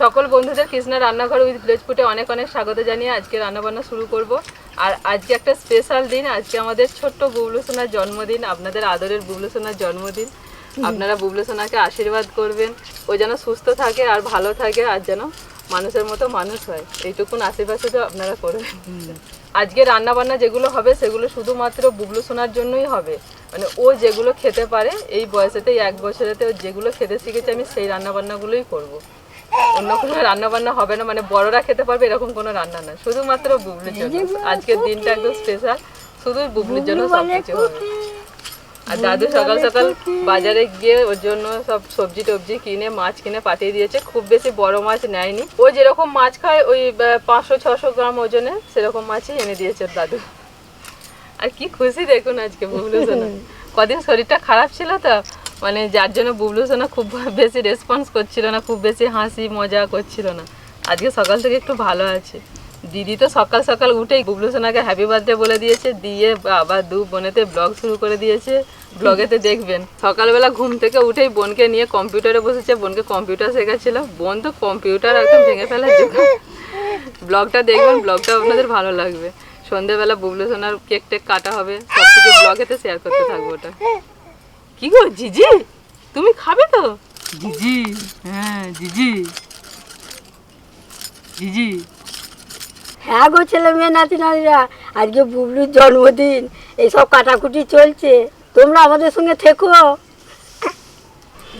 সকল বন্ধুদের কৃষ্ণা রান্নাঘর উইথ ভিলেজ ফুডে অনেক অনেক স্বাগত জানিয়ে আজকে রান্নাবান্না শুরু করব। আর আজকে একটা স্পেশাল দিন, আজকে আমাদের ছোট্ট বুবলু সোনার জন্মদিন, আপনাদের আদরের বুবলু সোনার জন্মদিন। আপনারা বুবলু সোনাকে আশীর্বাদ করবেন, ও যেন সুস্থ থাকে আর ভালো থাকে, আর যেন মানুষের মতো মানুষ হয়, এইটুকুন আশীর্বাদ শুধু আপনারা করবেন। আজকে রান্নাবান্না যেগুলো হবে সেগুলো শুধুমাত্র বুবলু সোনার জন্যই হবে, মানে ও যেগুলো খেতে পারে এই বয়সেতে, 1 বছরেতে ও যেগুলো খেতে শিখেছে, আমি সেই রান্নাবান্নাগুলোই করব। অন্য কোনো রান্না বান্না হবে না, মানে বড়রা খেতে পারবে এরকম কোনো রান্না না, শুধুমাত্র বুবলুর জন্য। আজকের দিনটা একদম স্পেশাল, শুধু বুবলুর জন্য সব কিছু হবে। আর দাদু সকাল সকাল বাজারে গিয়ে ওর জন্য সব সবজি টবজি কিনে, মাছ কিনে পাঠিয়ে দিয়েছে। খুব বেশি বড় মাছ নেয়নি, ও যেরকম মাছ খায় ওই 500-600 গ্রাম ওজনে সেরকম মাছই এনে দিয়েছে দাদু। আর কি খুশি দেখুন আজকে বুবলু সোনা। কদিন শরীরটা খারাপ ছিল তো, মানে যার জন্য বুবলু সোনা খুব বেশি রেসপন্স করছিল না, খুব বেশি হাসি মজা করছিল না। আজকে সকাল থেকে একটু ভালো আছে। দিদি তো সকাল সকাল উঠেই বুবলু সোনাকে হ্যাপি বার্থডে বলে দিয়েছে, দিয়ে আবার দু বোনেতে ব্লগ শুরু করে দিয়েছে। ব্লগেতে দেখবেন সকালবেলা ঘুম থেকে উঠেই বোনকে নিয়ে কম্পিউটারে বসেছে, বোনকে কম্পিউটার শেখাচ্ছিল। বোন তো কম্পিউটার একদম ভেঙে ফেলার জন্য। ব্লগটা দেখবেন, ব্লগটা আপনাদের ভালো লাগবে। সন্ধ্যেবেলা বুবলু সোনার কেক টেক কাটা হবে, সব কিছু ব্লগেতে শেয়ার করতে থাকবো। ওটা কি গো জিজি, তুমি খাবে তো? জিজি, হ্যাঁ জিজি, জিজি। হ্যাঁ গো ছেলে মেয়ে নাতি নাতিরা, আজকে বুবলুর জন্মদিন, এইসব কাটাকুটি চলছে, তোমরা আমাদের সঙ্গে থেকো।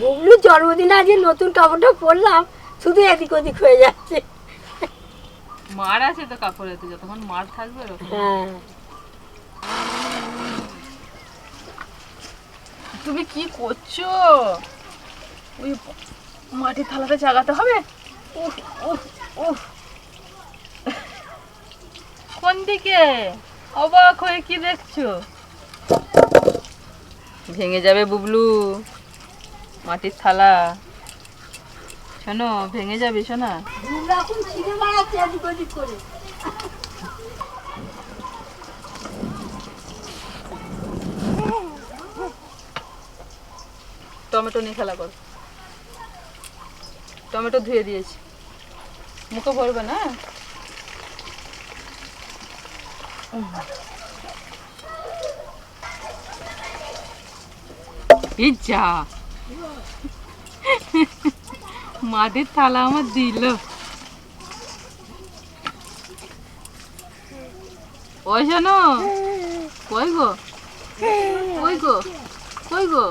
বুবলুর জন্মদিনে আজকে নতুন কাপড়টা পরলাম, শুধু এদিক ওদিক হয়ে যাচ্ছে। মার আছে তো কাপড়েতে, যতক্ষণ মার থাকবে। হ্যাঁ, তুমি কি করছো? ওই মাটির থালাতে জাগাতে হবে। উফ উফ উফ, কোন দিকে? অবাক হয়ে কি দেখছো? ভেঙে যাবে বুবলু, মাটির থালা। শোনো, ভেঙে যাবে শোনা। বুবলু এখন ছিঁড়ে মারাচ্ছে এদিক ওদিক করে। টমেটো নিয়ে খেলা কর। টমেটো ধুয়ে দিয়েছি, মুখে ভরবে না। এই যা, মাটির থালা আমার দিল। ওই শোনো, কই গো, কই গো, কই গো,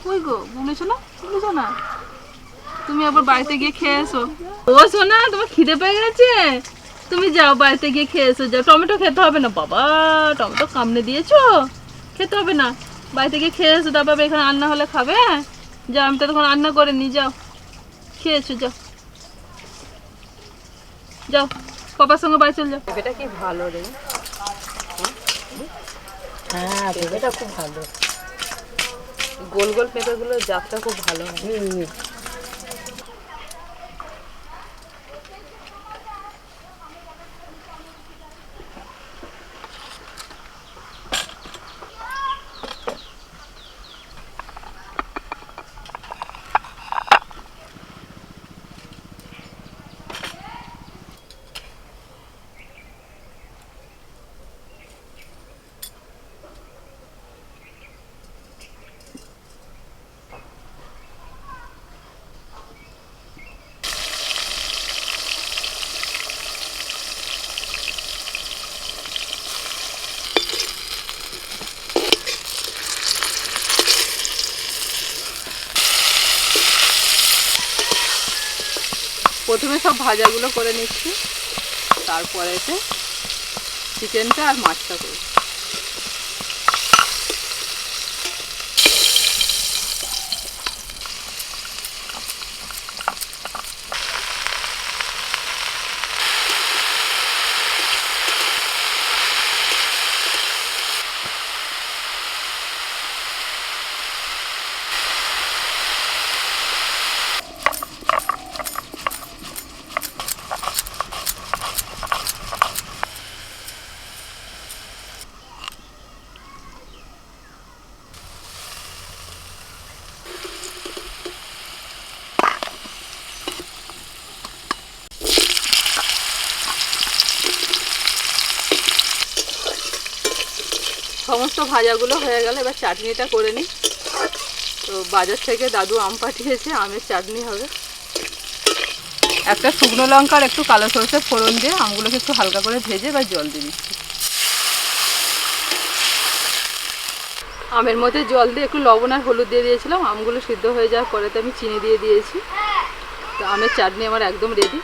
কই গো বুবলু শোনা, বুবলু শোনা, তুমি আবার বাড়িতে গিয়ে খেয়ে এসো। ও শোনা, তোমার খিদে পেয়ে গেছে, তুমি যাও বাড়িতে গিয়ে খেয়ে এসো। যাও, টমেটো খেতে হবে না বাবা, টমেটো কামড়ে দিয়েছো, খেতে হবে না। বাড়িতে গিয়ে খেয়ে এসো, তারপর এখানে রান্না হলে খাবে। যাও, আমি তো তখন রান্না করে নি, যাও খেয়ে এসো, যাও যাও, পাপার সঙ্গে বাড়ি চলে যাও। এটা কি ভালো রে, হ্যাঁ পেঁপেটা খুব ভালো, গোল গোল পেঁপেগুলো জাতটা খুব ভালো। প্রথমে সব ভাজাগুলো করে নিচ্ছি, তারপরে চিকেনটা আর মাছটা করব। সমস্ত ভাজাগুলো হয়ে গেল, এবার চাটনিটা করে নিই। তো বাজার থেকে দাদু আম পাঠিয়েছে, আমের চাটনি হবে। একটা শুকনো লঙ্কা আর একটু কালো সরষে ফোড়ন দিয়ে আমগুলোকে একটু হালকা করে ভেজে এবার জল দিয়ে দিচ্ছি। আমের মধ্যে জল দিয়ে একটু লবণ আর হলুদ দিয়ে দিয়েছিলাম। আমগুলো সিদ্ধ হয়ে যাওয়ার পরেতে আমি চিনি দিয়ে দিয়েছি। তো আমের চাটনি আমার একদম রেডি।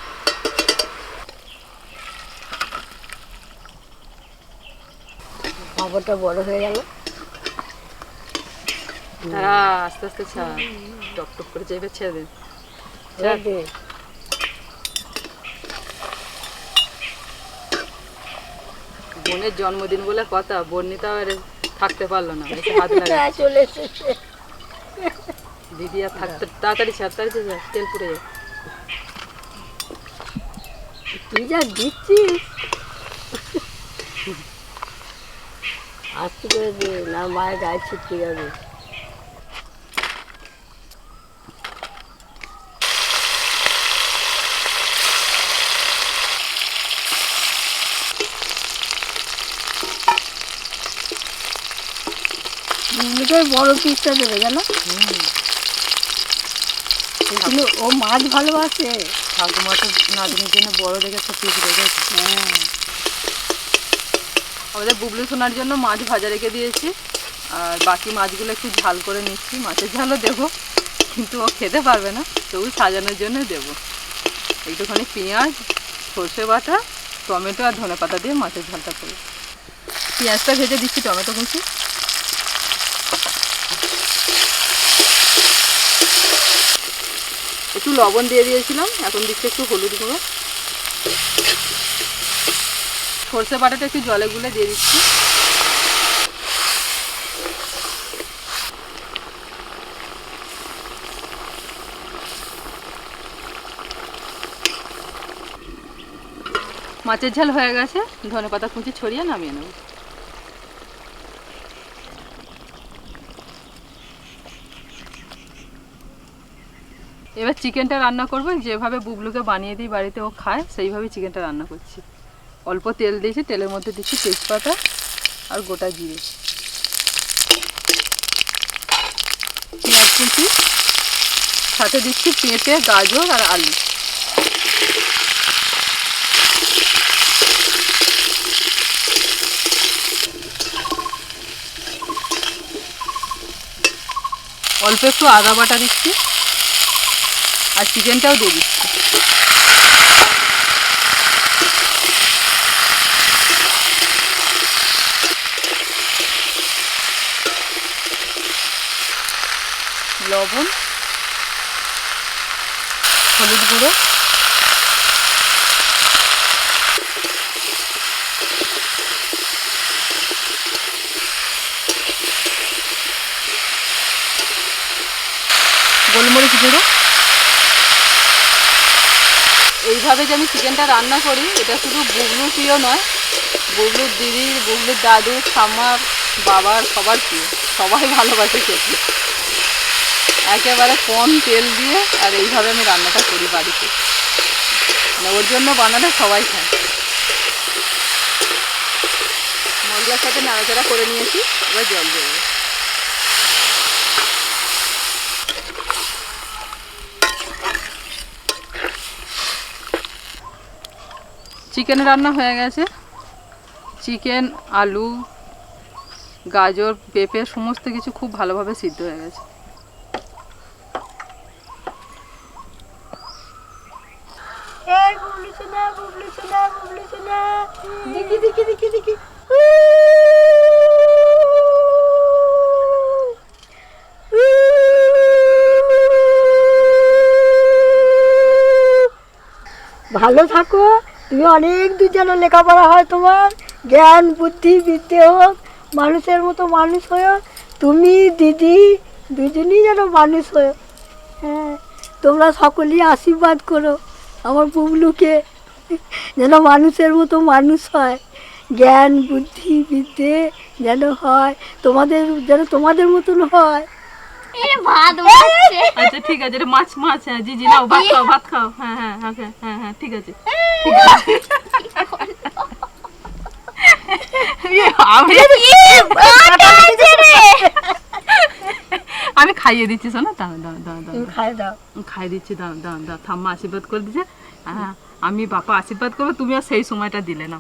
পাঁপড়টা বড় হয়ে গেল। তারা আস্তে আস্তে ছাড়, টক টক করে চেপে ছেড়ে দিন। বোনের জন্মদিন বলে কথা, বোন নিতে আর থাকতে পারলো না, হাত লাগে চলে এসেছে। দিদি আর থাকতে তাড়াতাড়ি ছাড়, তাড়াতাড়ি তেল পুড়ে যায়। তুই যা দিচ্ছিস আস্তে করে দে, না মায়ের গায়ে ছিটকে যাবে। বড় পিসটা দেবে জানো, কিন্তু ও মাছ ভালোবাসে। ঠাকুমা তো নাতনির জন্য বড় দেখে একটা পিস রেখেছে। আমাদের বুবলু সোনার জন্য মাছ ভাজা রেখে দিয়েছি, আর বাকি মাছগুলো একটু ঝাল করে নিচ্ছি। মাছের ঝালও দেবো, কিন্তু ও খেতে পারবে না, তবু সাজানোর জন্য দেবো। একটুখানি পেঁয়াজ, সর্ষে বাটা, টমেটো আর ধনেপাতা দিয়ে মাছের ঝালটা করবো। পেঁয়াজটা ভেজে দিচ্ছি, টমেটো কুচি, একটু লবণ দিয়ে দিয়েছিলাম, এখন দিচ্ছি একটু হলুদ গুঁড়ো, সর্ষে বাটাটা একটু জলে গুলে দিয়ে দিচ্ছি। মাছের ঝাল হয়ে গেছে, ধনেপাতা কুচি ছড়িয়ে নামিয়ে নেব। এবার চিকেনটা রান্না করবো, যেভাবে বুবলুকে বানিয়ে দিই বাড়িতে ও খায়, সেইভাবেই চিকেনটা রান্না করছি। অল্প তেল দিয়েছি, তেলের মধ্যে দিচ্ছি তেজপাতা আর গোটা জিরে, পেঁয়াজ কুচি, সাথে দিচ্ছি পেঁপে, গাজর আর আলু। অল্প একটু আদা বাটা দিচ্ছি, আর চিকেনটাও দিয়ে দিচ্ছি। লবণ, হলুদ গুঁড়ো, গোলমরিচ গুঁড়ো। এইভাবে যে আমি চিকেনটা রান্না করি, এটা শুধু বুবলুর প্রিয় নয়, বুবলুর দিদির, বুবলুর দাদু, ঠাম্মার, বাবার, সবার প্রিয়। সবাই ভালোবাসে খেতে। একেবারে কম তেল দিয়ে আর এইভাবে আমি রান্নাটা করি বাড়িতে, মানে ওর জন্য বানালে সবাই খায়। মশলার সাথে নাড়াচাড়া করে নিয়েছি, এবার জল দেবো। চিকেন রান্না হয়ে গেছে। চিকেন, আলু, গাজর, পেঁপে সমস্ত কিছু খুব ভালোভাবে সিদ্ধ হয়ে গেছে। ভালো থাকো, তুমি অনেক দূর যেন লেখাপড়া হয়, তোমার জ্ঞান বুদ্ধি বিদ্যে হোক, মানুষের মতো মানুষ হয়েও, তুমি দিদি দুজনই যেন মানুষ হয়ে। হ্যাঁ, তোমরা সকলেই আশীর্বাদ করো আমার বুবলুকে, যেন মানুষের মতো মানুষ হয়, জ্ঞান বুদ্ধি বিদ্যে যেন হয়, তোমাদের যেন তোমাদের মতন হয়। আচ্ছা ঠিক আছে, মাছ মাছ, হ্যাঁ জি জি, নাও ভাত খাও, ভাত খাও। হ্যাঁ হ্যাঁ হ্যাঁ হ্যাঁ হ্যাঁ ঠিক আছে। আমি খাইয়ে দিচ্ছি, শোনো, দাও দাও দাও দাও, খাই দাও, খাই দিচ্ছি, দাও দাও দাও, ঠাম্মা আশীর্বাদ করে দিচ্ছে। হ্যাঁ, আমি বাবা আশীর্বাদ করবো, তুমি আর সেই সময়টা দিলে না,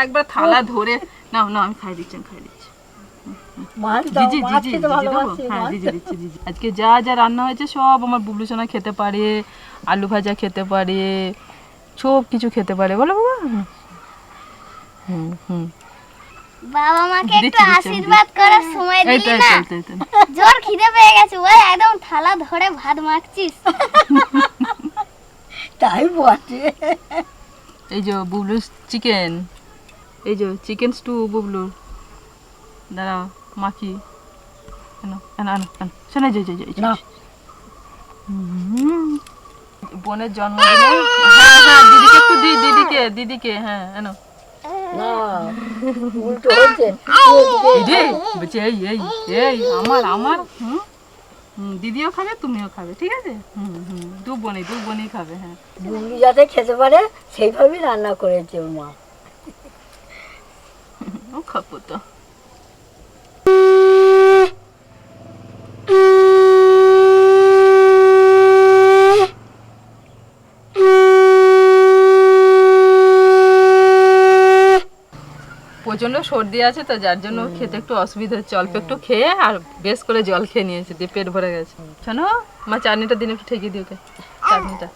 একবার থালা ধরে নাও নাও, আমি খাই দিচ্ছি, আমি খাই দিচ্ছি। জিজি জিজি জিজি দেবো, হ্যাঁ জিজি দিচ্ছি, জিজি। আজকে যা যা রান্না হয়েছে সব আমার বুবলু সোনা খেতে পারে, আলু ভাজা খেতে পারে, সব কিছু খেতে পারে, বলো বাবা। হুম হুম, বাবা মাকে একটু আশীর্বাদ করার সময় দিলি না, জোর খিদে পেয়ে গেছে, ওই একদম থালা ধরে ভাত মাখছিস। তাই বটে। এই যে বুবলু চিকেন, এই যে চিকেন স্টু বুবলু, দাঁড়াও মাখি, এনো এনো এনো এনো, শোনা যাই যাই যাই। বোনের জন্মদিনে, হ্যাঁ হ্যাঁ, দিদিকে একটু দি, দিদিকে দিদিকে, হ্যাঁ এনো। না উল্টো হচ্ছে, এই এই এই আমার আমার, দিদিও খাবে তুমিও খাবে, ঠিক আছে? দু বোনই খাবে। হ্যাঁ, বুবলি যাতে খেতে পারে সেইভাবেই রান্না করেছে ওর মা। ও খাবো তো। প্রচন্ড সর্দি আছে তো, যার জন্য খেতে একটু অসুবিধা হচ্ছে, অল্প একটু খেয়ে আর বেশ করে জল খেয়ে নিয়েছে, দিয়ে পেট ভরে গেছে। শোনো মা, চাটনিটা দিন একটু ঠেকিয়ে দিই ওকে, চাটনিটা।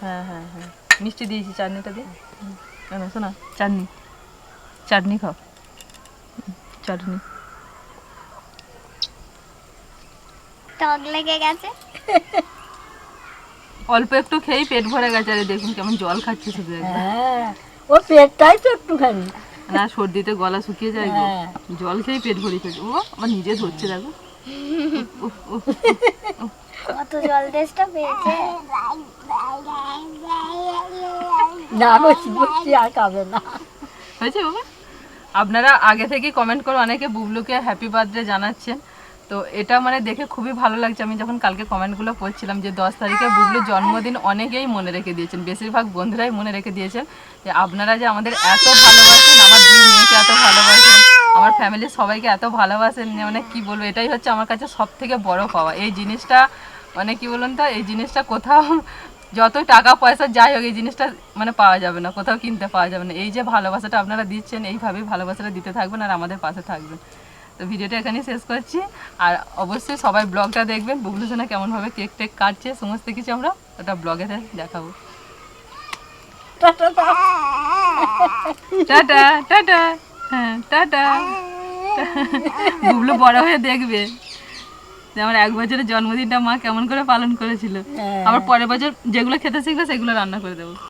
হ্যাঁ হ্যাঁ হ্যাঁ, মিষ্টি দিয়েছি, চাটনিটা দিই। শোনা, চাটনি চাটনি খাও, চাটনি। টক লেগে গেছে, অল্প একটু খেয়েই পেট ভরে গেছে, আরে দেখুন কেমন জল খাচ্ছে শুধু একবার। হ্যাঁ, ও পেটটাই তো একটুখানি, না সর্দিতে গলা শুকিয়ে যায় গো, হ্যাঁ। জল খেয়ে পেট ভরে ফেলছে। ও আমার নিজে ধরছে, দেখো কত জল তেষ্টা পেয়েছে। না বসি বসি আর খাবে না। হয়েছে বাবা। আপনারা আগে থেকেই কমেন্ট করে অনেকে বুবলুকে হ্যাপি বার্থডে জানাচ্ছেন, তো এটা মানে দেখে খুবই ভালো লাগছে। আমি যখন কালকে কমেন্টগুলো পড়ছিলাম যে 10 তারিখে বুবলুর জন্মদিন, অনেকেই মনে রেখে দিয়েছেন, বেশিরভাগ বন্ধুরাই মনে রেখে দিয়েছেন, যে আপনারা যে আমাদের এত ভালোবাসেন, আমার দুই মেয়েকে এত ভালোবাসেন, আমার ফ্যামিলির সবাইকে এত ভালোবাসেন, মানে কি বলবো, এটাই হচ্ছে আমার কাছে সব থেকে বড় পাওয়া। এই জিনিসটা মানে কি বলুন তো, এই জিনিসটা কোথাও যত টাকা পয়সা যাই হোক, এই জিনিসটা মানে পাওয়া যাবে না, কোথাও কিনতে পাওয়া যাবে না। এই যে ভালোবাসাটা আপনারা দিচ্ছেন, এইভাবেই ভালোবাসাটা দিতে থাকবেন আর আমাদের পাশে থাকবেন। তো ভিডিওটা এখানেই শেষ করছি, আর অবশ্যই সবাই ব্লগটা দেখবেন, বুবলু সোনা কেমনভাবে কেক টেক কাটছে, সমস্ত কিছু আমরা ওটা ব্লগে দেখাবো। টাটা টাটা টাটা, হ্যাঁ টাটা। বুবলু বড় হয়ে দেখবে যে আমার 1 বছরের জন্মদিনটা মা কেমন করে পালন করেছিল, হ্যাঁ। আবার পরের বছর যেগুলো খেতে শিখবে সেগুলো রান্না করে দেবো।